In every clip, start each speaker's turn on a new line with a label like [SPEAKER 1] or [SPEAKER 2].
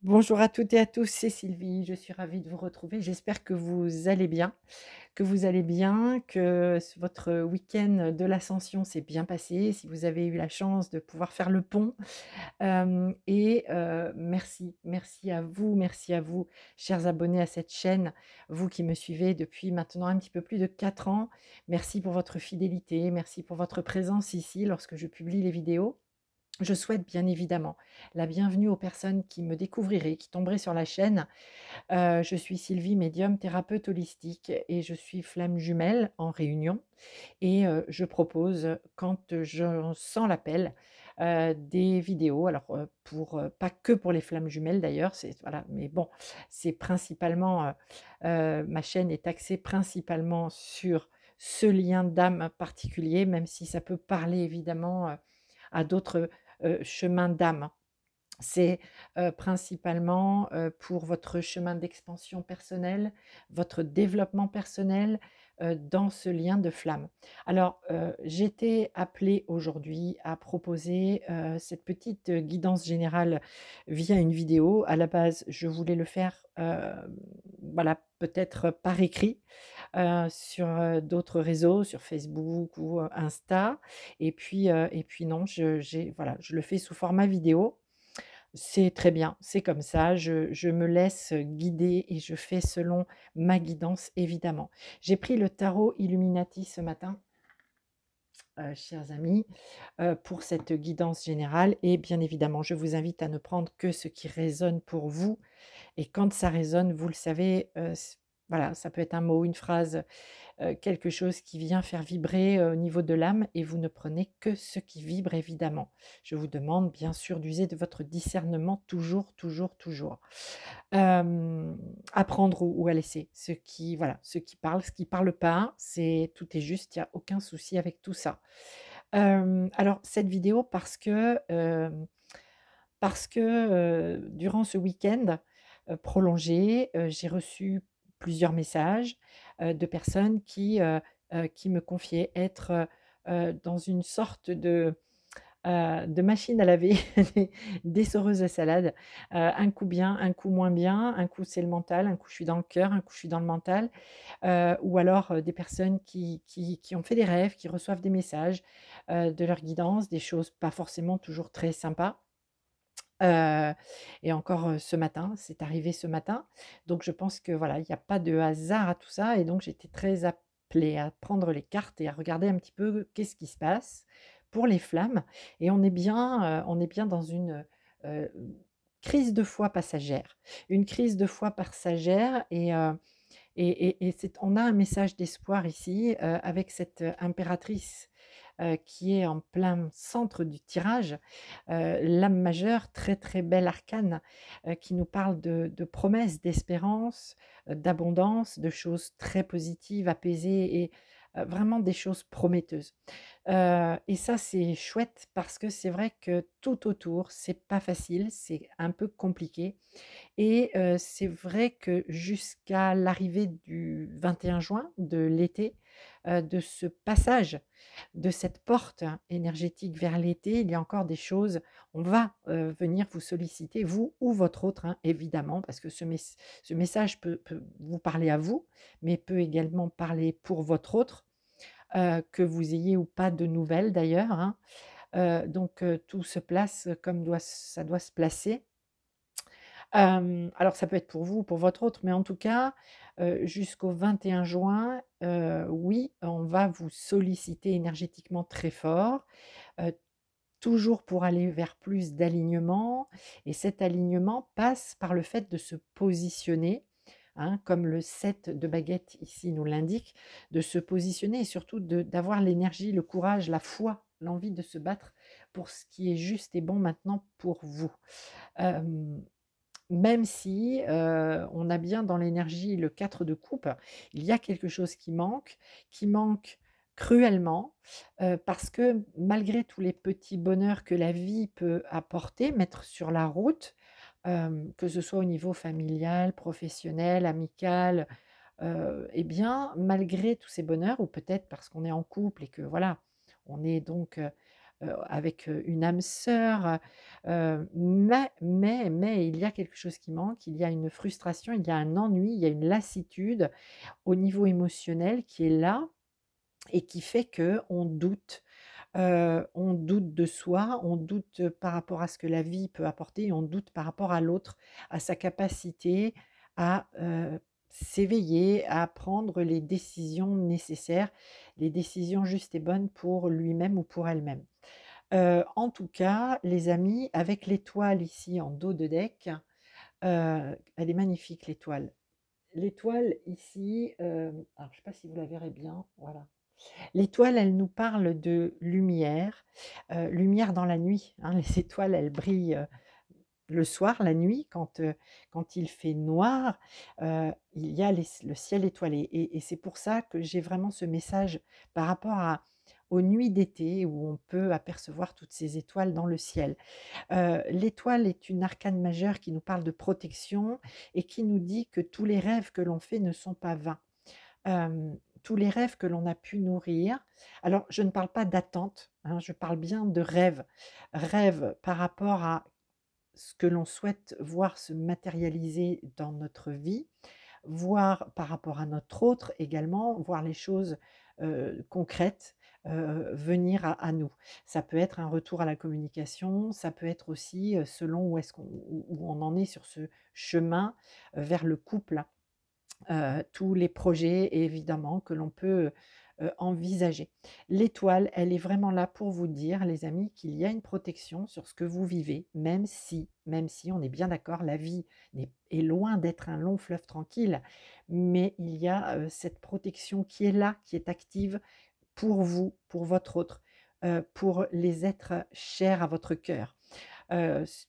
[SPEAKER 1] Bonjour à toutes et à tous, c'est Sylvie, je suis ravie de vous retrouver. J'espère que vous allez bien, que votre week-end de l'Ascension s'est bien passé, si vous avez eu la chance de pouvoir faire le pont. Merci à vous, chers abonnés à cette chaîne, vous qui me suivez depuis maintenant un petit peu plus de 4 ans. Merci pour votre fidélité, merci pour votre présence ici lorsque je publie les vidéos. Je souhaite bien évidemment la bienvenue aux personnes qui me découvriraient, qui tomberaient sur la chaîne. Je suis Sylvie, médium, thérapeute holistique et je suis flamme jumelle en Réunion et je propose, quand je sens l'appel, des vidéos. Alors, pas que pour les flammes jumelles d'ailleurs, c'est voilà, mais bon, c'est principalement, ma chaîne est axée principalement sur ce lien d'âme particulier, même si ça peut parler évidemment, à d'autres, chemins d'âme. C'est, principalement, pour votre chemin d'expansion personnelle, votre développement personnel, dans ce lien de flamme. Alors, j'ai été appelée aujourd'hui à proposer, cette petite, guidance générale via une vidéo. À la base, je voulais le faire, voilà, peut-être par écrit, sur, d'autres réseaux, sur Facebook ou, Insta et puis non, voilà, je le fais sous format vidéo. C'est très bien, c'est comme ça, je me laisse guider et je fais selon ma guidance évidemment. J'ai pris le tarot Illuminati ce matin, chers amis, pour cette guidance générale et bien évidemment, je vous invite à ne prendre que ce qui résonne pour vous et quand ça résonne, vous le savez, voilà, ça peut être un mot, une phrase, quelque chose qui vient faire vibrer, au niveau de l'âme et vous ne prenez que ce qui vibre évidemment. Je vous demande bien sûr d'user de votre discernement toujours, toujours, toujours. Hem, à prendre ou à laisser. Ce qui voilà, ce qui parle, ce qui parle pas, c'est tout est juste, il y a aucun souci avec tout ça. Alors cette vidéo parce que, durant ce week-end, prolongé, j'ai reçu plusieurs messages, de personnes qui me confiaient être, dans une sorte de machine à laver, d'essoreuse à salade, un coup bien, un coup moins bien, un coup c'est le mental, un coup je suis dans le cœur, un coup je suis dans le mental, ou alors, des personnes qui ont fait des rêves, qui reçoivent des messages, de leur guidance, des choses pas forcément toujours très sympas. Heu et encore, ce matin, c'est arrivé ce matin. Donc je pense que voilà, il y a pas de hasard à tout ça et donc j'étais très appelée à prendre les cartes et à regarder un petit peu qu'est-ce qui se passe pour les flammes et on est bien dans une, heu, crise de foi passagère. Une crise de foi passagère et c'est on a un message d'espoir ici, avec cette, impératrice, qui est en plein centre du tirage, l'âme majeure, très, très bel arcane, qui nous parle de promesses, d'espérance, d'abondance, de choses très positives, apaisées et vraiment des choses prometteuses. Et ça, c'est chouette parce que c'est vrai que tout autour, c'est pas facile, c'est un peu compliqué et c'est vrai que jusqu'à l'arrivée du 21 juin, de l'été, de ce passage, de cette porte énergétique vers l'été, il y a encore des choses on va, venir vous solliciter, vous ou votre autre, hein, évidemment, parce que ce message peut vous parler à vous, mais peut également parler pour votre autre, que vous ayez ou pas de nouvelles d'ailleurs, hein. Donc tout se place comme ça doit se placer. Alors ça peut être pour vous ou pour votre autre, mais en tout cas, jusqu'au 21 juin, oui, on va vous solliciter énergétiquement très fort, heu, toujours pour aller vers plus d'alignement et cet alignement passe par le fait de se positionner, hein, comme le 7 de baguettes ici nous l'indique, de se positionner et surtout d'avoir l'énergie, le courage, la foi, l'envie de se battre pour ce qui est juste et bon maintenant pour vous. Hem Même si, on a bien dans l'énergie le 4 de coupe, il y a quelque chose qui manque cruellement, parce que malgré tous les petits bonheurs que la vie peut apporter, mettre sur la route, que ce soit au niveau familial, professionnel, amical, et bien malgré tous ces bonheurs ou peut-être parce qu'on est en couple et que voilà, on est donc, avec, une âme sœur, mais il y a quelque chose qui manque, il y a une frustration, il y a un ennui, il y a une lassitude au niveau émotionnel qui est là et qui fait qu'on doute. On doute de soi, on doute par rapport à ce que la vie peut apporter et on doute par rapport à l'autre, à sa capacité à, s'éveiller, à prendre les décisions nécessaires, les décisions justes et bonnes pour lui-même ou pour elle-même. En tout cas, les amis, avec l'étoile ici en dos de deck, elle est magnifique l'étoile. L'étoile ici, alors je ne sais pas si vous la verrez bien, voilà. L'étoile, elle nous parle de lumière, lumière dans la nuit, hein. Les étoiles, elles brillent, le soir, la nuit, quand il fait noir, il y a le ciel étoilé et c'est pour ça que j'ai vraiment ce message par rapport aux nuits d'été où on peut apercevoir toutes ces étoiles dans le ciel. L'étoile est une arcane majeure qui nous parle de protection et qui nous dit que tous les rêves que l'on fait ne sont pas vains. Tous les rêves que l'on a pu nourrir. Alors, je ne parle pas d'attente, hein, je parle bien de rêves. Rêves par rapport à ce que l'on souhaite voir se matérialiser dans notre vie, voir par rapport à notre autre également, voir les choses, concrètes, venir à nous. Ça peut être un retour à la communication, ça peut être aussi, selon où on en est sur ce chemin, vers le couple. Tous les projets évidemment que l'on peut, envisager. L'étoile, elle est vraiment là pour vous dire les amis qu'il y a une protection sur ce que vous vivez, même si on est bien d'accord, la vie est loin d'être un long fleuve tranquille, mais il y a, cette protection qui est là, qui est active pour vous, pour votre autre, pour les êtres chers à votre cœur. S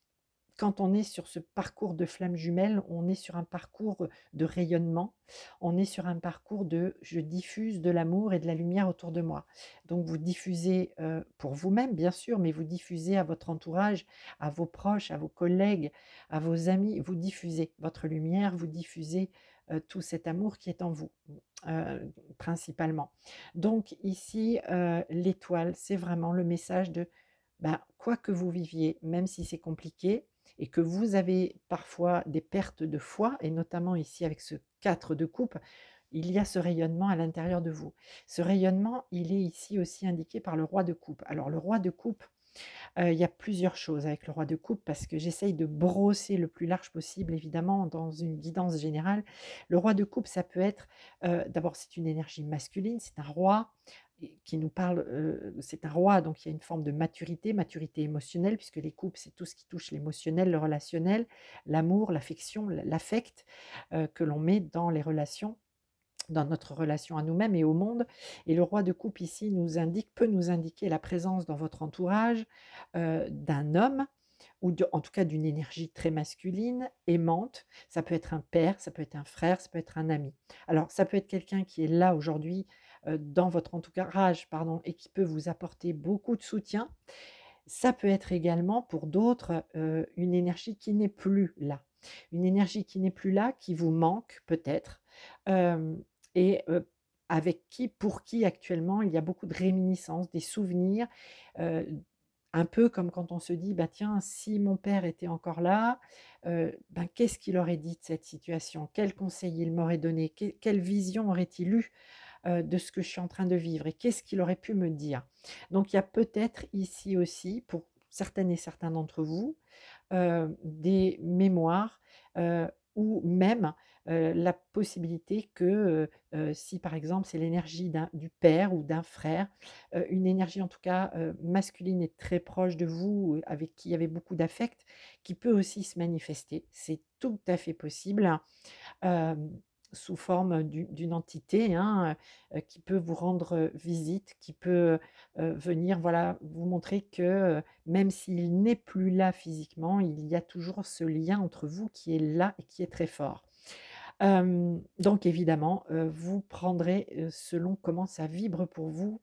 [SPEAKER 1] Quand on est sur ce parcours de flammes jumelles, on est sur un parcours de rayonnement, on est sur un parcours de «je diffuse de l'amour et de la lumière autour de moi». Donc vous diffusez, pour vous-même bien sûr, mais vous diffusez à votre entourage, à vos proches, à vos collègues, à vos amis, vous diffusez votre lumière, vous diffusez, tout cet amour qui est en vous, principalement. Donc ici, l'étoile, c'est vraiment le message de, bah, quoi que vous viviez, même si c'est compliqué et que vous avez parfois des pertes de foi et notamment ici avec ce 4 de coupe, il y a ce rayonnement à l'intérieur de vous. Ce rayonnement, il est ici aussi indiqué par le roi de coupe. Alors le roi de coupe, il y a plusieurs choses avec le roi de coupe parce que j'essaye de brosser le plus large possible évidemment dans une guidance générale. Le roi de coupe, ça peut être, d'abord c'est une énergie masculine, c'est un roi et qui nous parle, c'est un roi donc il y a une forme de maturité, maturité émotionnelle puisque les coupes, c'est tout ce qui touche l'émotionnel, le relationnel, l'amour, l'affection, l'affect, que l'on met dans les relations, dans notre relation à nous-mêmes et au monde. Et le roi de coupe ici peut nous indiquer la présence dans votre entourage, d'un homme ou en tout cas d'une énergie très masculine, aimante. Ça peut être un père, ça peut être un frère, ça peut être un ami. Alors ça peut être quelqu'un qui est là aujourd'hui, dans votre entourage, pardon, et qui peut vous apporter beaucoup de soutien. Ça peut être également pour d'autres, une énergie qui n'est plus là. Une énergie qui n'est plus là, qui vous manque peut-être, hem et pour qui actuellement il y a beaucoup de réminiscences, des souvenirs, heu, un peu comme quand on se dit: «Bah, tiens, si mon père était encore là, ben, qu'est-ce qu'il aurait dit de cette situation? Quel conseil il m'aurait donné? Quelle vision aurait-il eu, de ce que je suis en train de vivre et qu'est-ce qu'il aurait pu me dire?» Donc il y a peut-être ici aussi, pour certaines et certains d'entre vous, des mémoires, ou même, la possibilité que, si par exemple c'est l'énergie du père ou d'un frère, une énergie en tout cas, masculine et très proche de vous, avec qui il y avait beaucoup d'affect, qui peut aussi se manifester. C'est tout à fait possible, hem, sous forme d'une entité, hein, qui peut vous rendre, visite, qui peut, venir, voilà, vous montrer que, même s'il n'est plus là physiquement, il y a toujours ce lien entre vous qui est là et qui est très fort. Donc évidemment, vous prendrez, selon comment ça vibre pour vous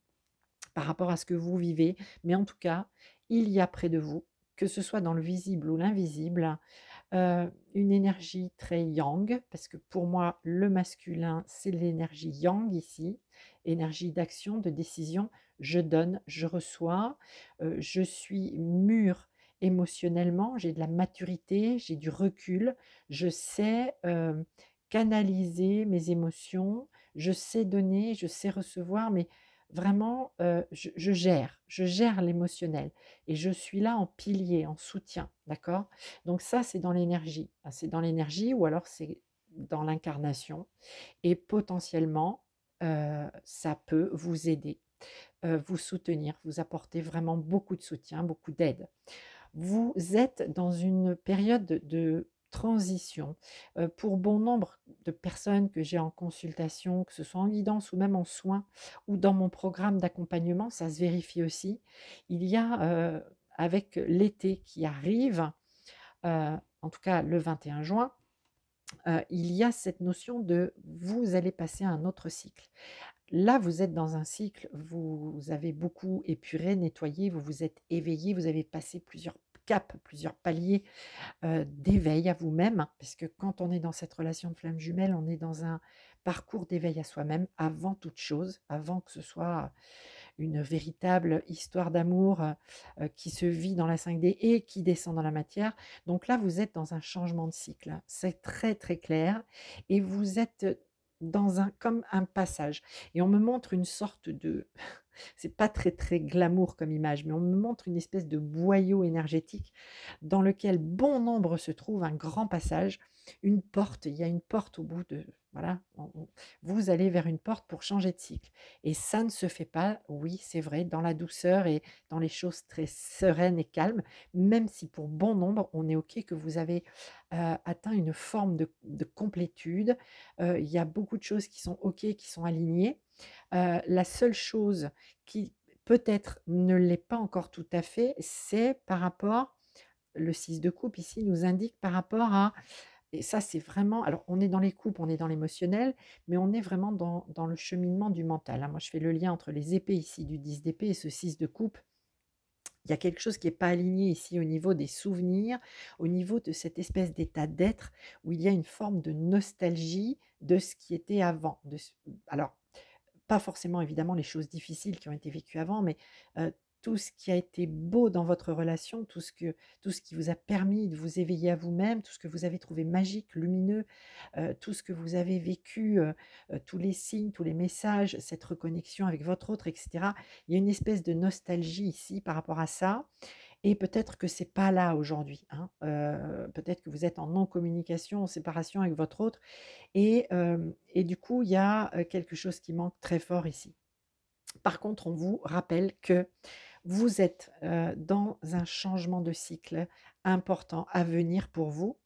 [SPEAKER 1] par rapport à ce que vous vivez, mais en tout cas, il y a près de vous, que ce soit dans le visible ou l'invisible, une énergie très yang, parce que pour moi, le masculin, c'est l'énergie yang ici énergie d'action, de décision. Je donne, je reçois, je suis mûre émotionnellement, j'ai de la maturité, j'ai du recul, je sais, canaliser mes émotions, je sais donner, je sais recevoir, mais vraiment, je gère l'émotionnel et je suis là en pilier, en soutien, d'accord? Donc ça, c'est dans l'énergie. Ah, c'est dans l'énergie ou alors c'est dans l'incarnation et potentiellement, ça peut vous aider, vous soutenir, vous apporter vraiment beaucoup de soutien, beaucoup d'aide. Vous êtes dans une période de transition. Pour bon nombre de personnes que j'ai en consultation, que ce soit en guidance ou même en soins ou dans mon programme d'accompagnement, ça se vérifie aussi. Il y a, avec l'été qui arrive, en tout cas le 21 juin, il y a cette notion de vous allez passer à un autre cycle. Là, vous êtes dans un cycle, vous avez beaucoup épuré, nettoyé, vous vous êtes éveillé, vous avez passé plusieurs caps, plusieurs paliers d'éveil à vous-même, hein, parce que quand on est dans cette relation de flamme jumelle, on est dans un parcours d'éveil à soi-même avant toute chose, avant que ce soit une véritable histoire d'amour qui se vit dans la 5D et qui descend dans la matière. Donc là, vous êtes dans un changement de cycle, hein. C'est très très clair et vous êtes dans un comme un passage et on me montre une sorte de c'est pas très, très glamour comme image, mais on me montre une espèce de boyau énergétique dans lequel bon nombre se trouve, un grand passage, une porte. Il y a une porte au bout de voilà, vous allez vers une porte pour changer de cycle et ça ne se fait pas, oui, c'est vrai, dans la douceur et dans les choses très sereines et calmes, même si pour bon nombre, on est OK que vous avez, atteint une forme de complétude. Il y a beaucoup de choses qui sont OK, qui sont alignées. La seule chose qui peut-être ne l'est pas encore tout à fait, c'est par rapport le 6 de coupe ici nous indique par rapport à et ça c'est vraiment alors on est dans les coupes, on est dans l'émotionnel, mais on est vraiment dans le cheminement du mental, hein. Moi je fais le lien entre les épées ici du 10 d'épée et ce 6 de coupe. Il y a quelque chose qui est pas aligné ici au niveau des souvenirs, au niveau de cette espèce d'état d'être où il y a une forme de nostalgie de ce qui était avant, de ce alors pas forcément évidemment les choses difficiles qui ont été vécues avant, mais tout ce qui a été beau dans votre relation, tout ce qui vous a permis de vous éveiller à vous-même, tout ce que vous avez trouvé magique, lumineux, tout ce que vous avez vécu, tous les signes, tous les messages, cette reconnexion avec votre autre, et cetera. Il y a une espèce de nostalgie ici par rapport à ça et peut-être que c'est pas là aujourd'hui, hein. Peut-être que vous êtes en non-communication, en séparation avec votre autre et du coup, il y a, quelque chose qui manque très fort ici. Par contre, on vous rappelle que vous êtes, dans un changement de cycle important à venir pour vous.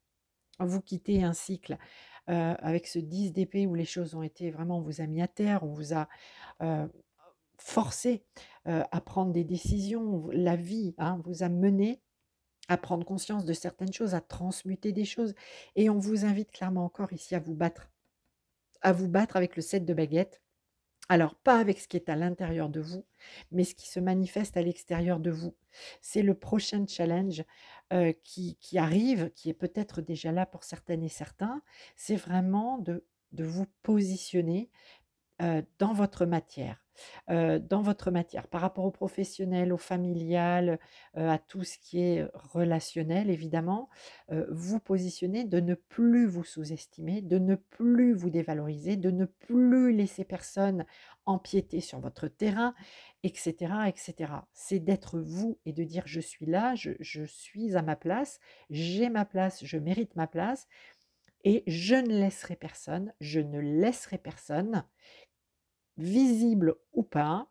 [SPEAKER 1] Vous quittez un cycle, avec ce 10 d'épée où les choses ont été vraiment on vous a mis à terre, on vous a, heu, forcé, à prendre des décisions. La vie, hein, vous a mené à prendre conscience de certaines choses, à transmuter des choses et on vous invite clairement encore ici à vous battre avec le 7 de baguettes. Alors, pas avec ce qui est à l'intérieur de vous, mais ce qui se manifeste à l'extérieur de vous. C'est le prochain challenge qui arrive, qui est peut-être déjà là pour certaines et certains. C'est vraiment de vous positionner dans votre matière, par rapport au professionnel, au familial, à tout ce qui est relationnel évidemment, vous positionner, de ne plus vous sous-estimer, de ne plus vous dévaloriser, de ne plus laisser personne empiéter sur votre terrain et cetera et cetera. C'est d'être vous et de dire: «Je suis là, je suis à ma place, j'ai ma place, je mérite ma place et je ne laisserai personne visible ou pas,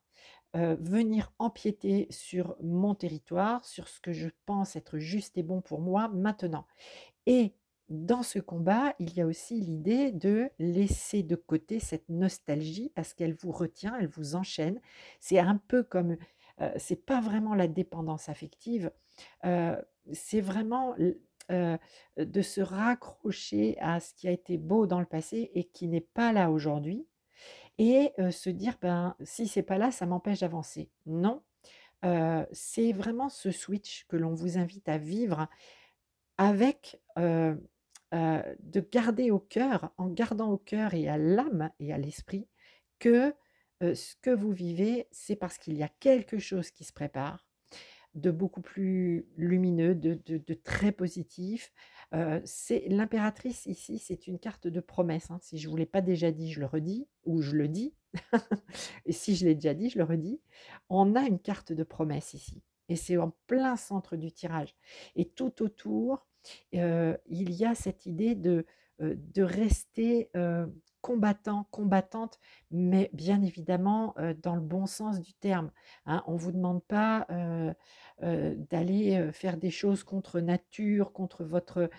[SPEAKER 1] venir empiéter sur mon territoire, sur ce que je pense être juste et bon pour moi maintenant. Et dans ce combat, il y a aussi l'idée de laisser de côté cette nostalgie parce qu'elle vous retient, elle vous enchaîne. C'est un peu comme, c'est pas vraiment la dépendance affective, heu, c'est vraiment de se raccrocher à ce qui a été beau dans le passé et qui n'est pas là aujourd'hui et se dire: «Ben, si c'est pas là, ça m'empêche d'avancer». Non, c'est vraiment ce switch que l'on vous invite à vivre avec, de garder au cœur en gardant au cœur et à l'âme et à l'esprit que, ce que vous vivez, c'est parce qu'il y a quelque chose qui se prépare de beaucoup plus lumineux, de très positif. C'est l'impératrice ici, c'est une carte de promesse, hein. Si je ne vous l'ai pas déjà dit, je le redis ou je le dis et si je l'ai déjà dit, je le redis. On a une carte de promesse ici et c'est en plein centre du tirage et tout autour, il y a cette idée de rester, combattant, combattante, mais bien évidemment, dans le bon sens du terme, hein. On ne vous demande pas, d'aller, faire des choses contre nature, contre votre,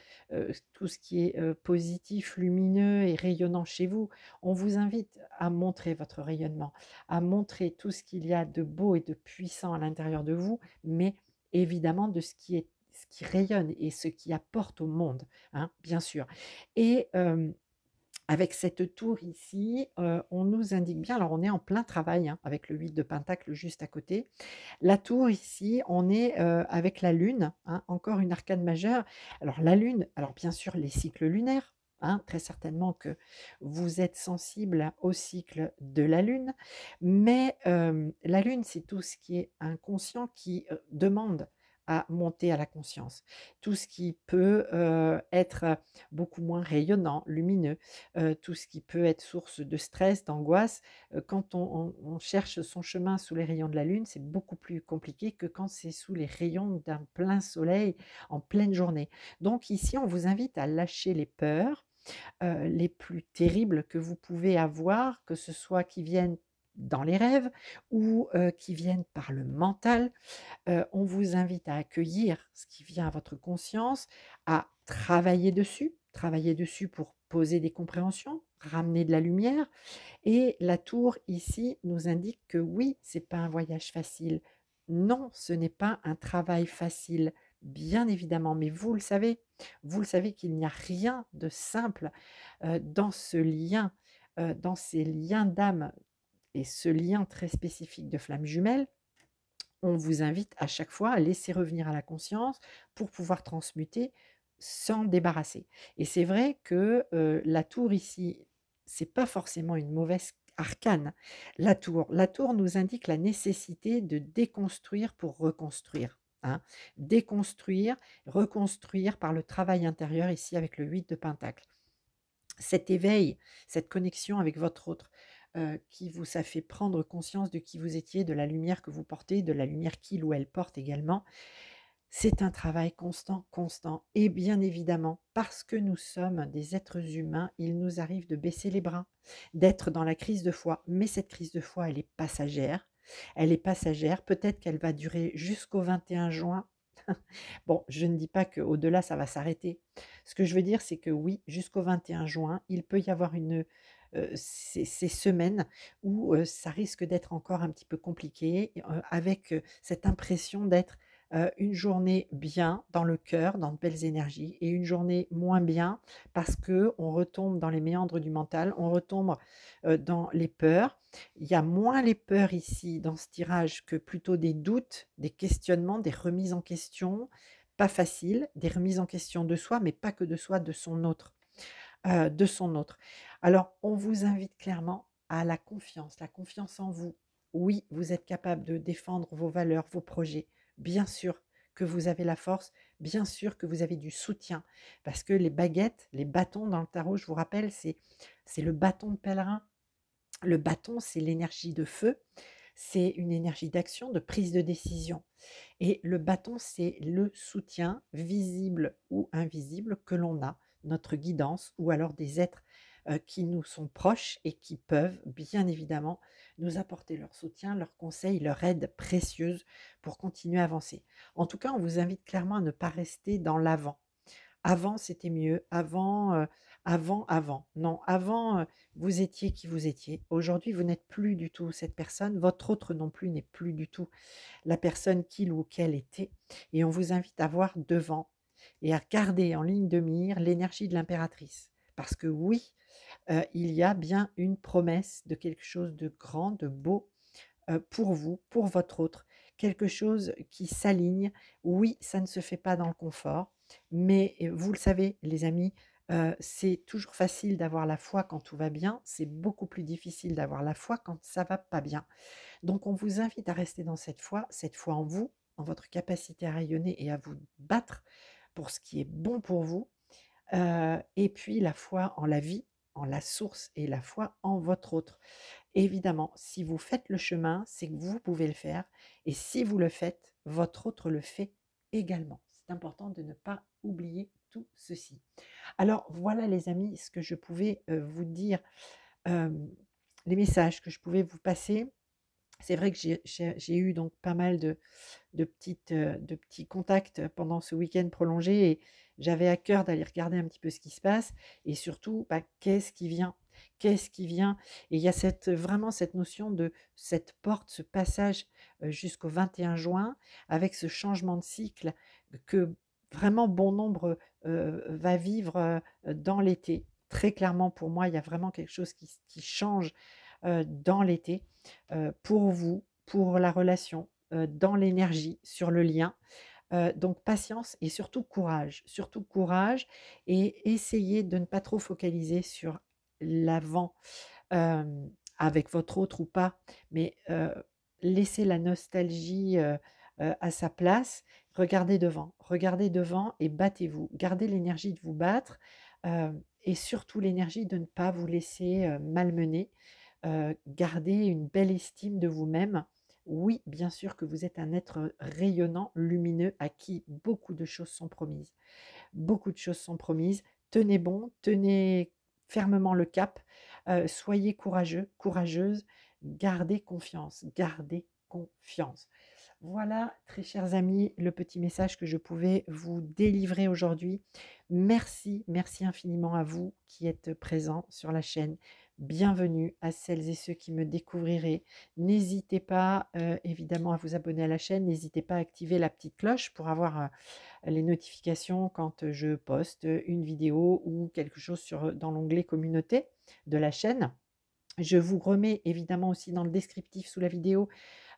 [SPEAKER 1] tout ce qui est, positif, lumineux et rayonnant chez vous. On vous invite à montrer votre rayonnement, à montrer tout ce qu'il y a de beau et de puissant à l'intérieur de vous, mais évidemment de ce qui rayonne et ce qui apporte au monde, hein, bien sûr. Et avec cette tour ici, on nous indique bien, alors on est en plein travail, hein, avec le 8 de pentacle juste à côté. La tour ici, on est, avec la lune, hein, encore une arcane majeure. Alors la lune, alors bien sûr les cycles lunaires, hein, très certainement que vous êtes sensible au cycle de la lune, mais la lune, c'est tout ce qui est inconscient qui, demande à monter à la conscience. Tout ce qui peut, être, beaucoup moins rayonnant, lumineux, tout ce qui peut être source de stress, d'angoisse, quand on cherche son chemin sous les rayons de la lune, c'est beaucoup plus compliqué que quand c'est sous les rayons d'un plein soleil en pleine journée. Donc ici, on vous invite à lâcher les peurs, les plus terribles que vous pouvez avoir, que ce soit qui viennent dans les rêves ou qui viennent par le mental. On vous invite à accueillir ce qui vient à votre conscience, à travailler dessus pour poser des compréhensions, ramener de la lumière. Et la tour ici nous indique que oui, c'est pas un voyage facile. Non, ce n'est pas un travail facile, bien évidemment, mais vous le savez qu'il n'y a rien de simple dans ce lien, dans ces liens d'âme et ce lien très spécifique de flamme jumelle. On vous invite à chaque fois à laisser revenir à la conscience pour pouvoir transmuter, s'en débarrasser. Et c'est vrai que, la tour ici, c'est pas forcément une mauvaise arcane. La tour nous indique la nécessité de déconstruire pour reconstruire, hein. Déconstruire, reconstruire par le travail intérieur ici avec le 8 de pentacle. Cet éveil, cette connexion avec votre autre, qui vous a fait prendre conscience de qui vous étiez, de la lumière que vous portez, de la lumière qu'il ou elle porte également. C'est un travail constant, constant et bien évidemment, parce que nous sommes des êtres humains, il nous arrive de baisser les bras, d'être dans la crise de foi. Mais cette crise de foi, elle est passagère. Elle est passagère, peut-être qu'elle va durer jusqu'au 21 juin. Bon, je ne dis pas qu'au-delà, ça va s'arrêter. Ce que je veux dire, c'est que oui, jusqu'au 21 juin, il peut y avoir ces semaines où ça risque d'être encore un petit peu compliqué, avec cette impression d'être une journée bien dans le cœur, dans de belles énergies, et une journée moins bien parce que on retombe dans les méandres du mental, on retombe dans les peurs. Il y a moins les peurs ici dans ce tirage que plutôt des doutes, des questionnements, des remises en question, pas faciles, des remises en question de soi, mais pas que de soi, de son autre. Alors, on vous invite clairement à la confiance en vous. Oui, vous êtes capable de défendre vos valeurs, vos projets. Bien sûr que vous avez la force, bien sûr que vous avez du soutien, parce que les baguettes, les bâtons dans le tarot, je vous rappelle, c'est le bâton de pèlerin. Le bâton, c'est l'énergie de feu, c'est une énergie d'action, de prise de décision. Et le bâton, c'est le soutien, visible ou invisible, que l'on a, notre guidance, ou alors des êtres qui nous sont proches et qui peuvent, bien évidemment, nous apporter leur soutien, leurs conseils, leur aide précieuse pour continuer à avancer. En tout cas, on vous invite clairement à ne pas rester dans l'avant. Avant, c'était mieux. Avant. Non, avant, vous étiez qui vous étiez. Aujourd'hui, vous n'êtes plus du tout cette personne. Votre autre non plus n'est plus du tout la personne qu'il ou qu'elle était. Et on vous invite à voir devant et à garder en ligne de mire l'énergie de l'impératrice. Parce que oui, il y a bien une promesse de quelque chose de grand, de beau, pour vous, pour votre autre, quelque chose qui s'aligne. Oui, ça ne se fait pas dans le confort, mais vous le savez les amis, C'est toujours facile d'avoir la foi quand tout va bien, c'est beaucoup plus difficile d'avoir la foi quand ça va pas bien. Donc on vous invite à rester dans cette foi en vous, en votre capacité à rayonner et à vous battre pour ce qui est bon pour vous, et puis la foi en la vie, en la source et la foi en votre autre. Évidemment, si vous faites le chemin, c'est que vous pouvez le faire et si vous le faites, votre autre le fait également. C'est important de ne pas oublier tout ceci. Alors voilà les amis, ce que je pouvais, vous dire, hem, les messages que je pouvais vous passer. C'est vrai que j'ai eu donc pas mal de petits contacts pendant ce week-end prolongé et j'avais à cœur d'aller regarder un petit peu ce qui se passe et surtout, bah, qu'est-ce qui vient? Qu'est-ce qui vient? Et il y a vraiment cette notion de cette porte, ce passage, jusqu'au 21 juin avec ce changement de cycle que vraiment bon nombre, va vivre, dans l'été. Très clairement pour moi, il y a vraiment quelque chose qui change, dans l'été, pour vous, pour la relation, dans l'énergie, sur le lien. Donc patience et surtout courage et essayez de ne pas trop focaliser sur l'avant, avec votre autre ou pas, mais laissez la nostalgie, à sa place. Regardez devant et battez-vous. Gardez l'énergie de vous battre, et surtout l'énergie de ne pas vous laisser, malmener. Gardez une belle estime de vous-même. Oui, bien sûr que vous êtes un être rayonnant, lumineux, à qui beaucoup de choses sont promises. Beaucoup de choses sont promises. Tenez bon, tenez fermement le cap, soyez courageux, courageuse, gardez confiance, gardez confiance. Voilà, très chers amis, le petit message que je pouvais vous délivrer aujourd'hui. Merci, merci infiniment à vous qui êtes présents sur la chaîne. Bienvenue à celles et ceux qui me découvriraient. N'hésitez pas, évidemment, à vous abonner à la chaîne. N'hésitez pas à activer la petite cloche pour avoir les notifications quand je poste une vidéo ou quelque chose dans l'onglet communauté de la chaîne. Je vous remets évidemment aussi dans le descriptif sous la vidéo,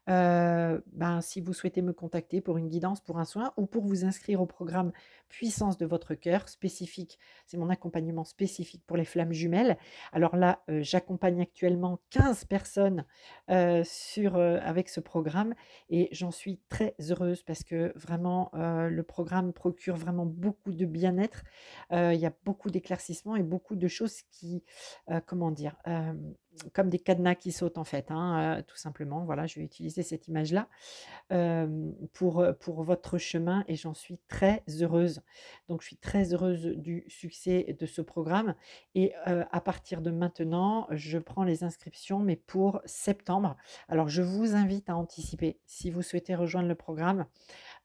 [SPEAKER 1] ben, si vous souhaitez me contacter pour une guidance, pour un soin ou pour vous inscrire au programme Puissance de votre cœur spécifique, c'est mon accompagnement spécifique pour les flammes jumelles. Alors là, j'accompagne actuellement 15 personnes, avec ce programme et j'en suis très heureuse parce que vraiment, le programme procure vraiment beaucoup de bien-être. Il y a beaucoup d'éclaircissements et beaucoup de choses qui, comment dire? Comme des cadenas qui sautent en fait, hein, tout simplement. Voilà, je vais utiliser cette image-là, pour votre chemin et j'en suis très heureuse. Donc je suis très heureuse du succès de ce programme et à partir de maintenant, je prends les inscriptions, mais pour septembre. Alors je vous invite à anticiper. Si vous souhaitez rejoindre le programme,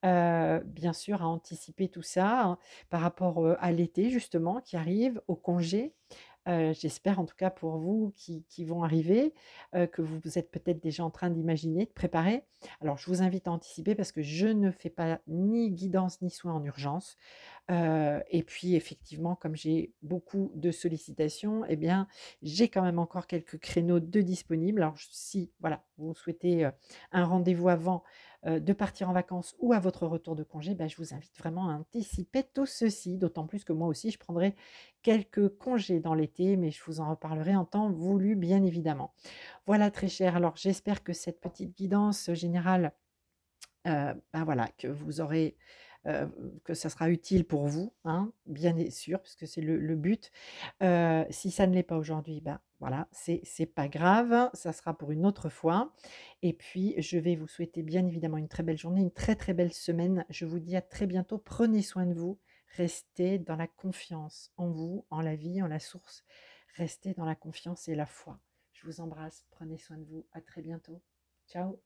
[SPEAKER 1] bien sûr à anticiper tout ça, hein, par rapport, à l'été justement qui arrive, aux congés. J'espère en tout cas pour vous qui vont arriver, que vous êtes peut-être déjà en train d'imaginer, de préparer. Alors je vous invite à anticiper parce que je ne fais pas ni guidance ni soins en urgence. Et puis effectivement, comme j'ai beaucoup de sollicitations, eh bien, j'ai quand même encore quelques créneaux de disponibles. Alors si, voilà, vous souhaitez, un rendez-vous avant, de partir en vacances ou à votre retour de congé, bah, je vous invite vraiment à anticiper tout ceci, d'autant plus que moi aussi je prendrai quelques congés dans l'été, mais je vous en reparlerai en temps voulu, bien évidemment. Voilà très cher, alors j'espère que cette petite guidance générale, ben voilà, que vous aurez, heu, que ça sera utile pour vous, hein, bien et sûr, puisque c'est le but. Si ça ne l'est pas aujourd'hui, ben voilà, c'est pas grave, ça sera pour une autre fois. Et puis je vais vous souhaiter bien évidemment une très belle journée, une très, très belle semaine. Je vous dis à très bientôt. Prenez soin de vous, restez dans la confiance en vous, en la vie, en la source. Restez dans la confiance et la foi. Je vous embrasse, prenez soin de vous, à très bientôt. Ciao.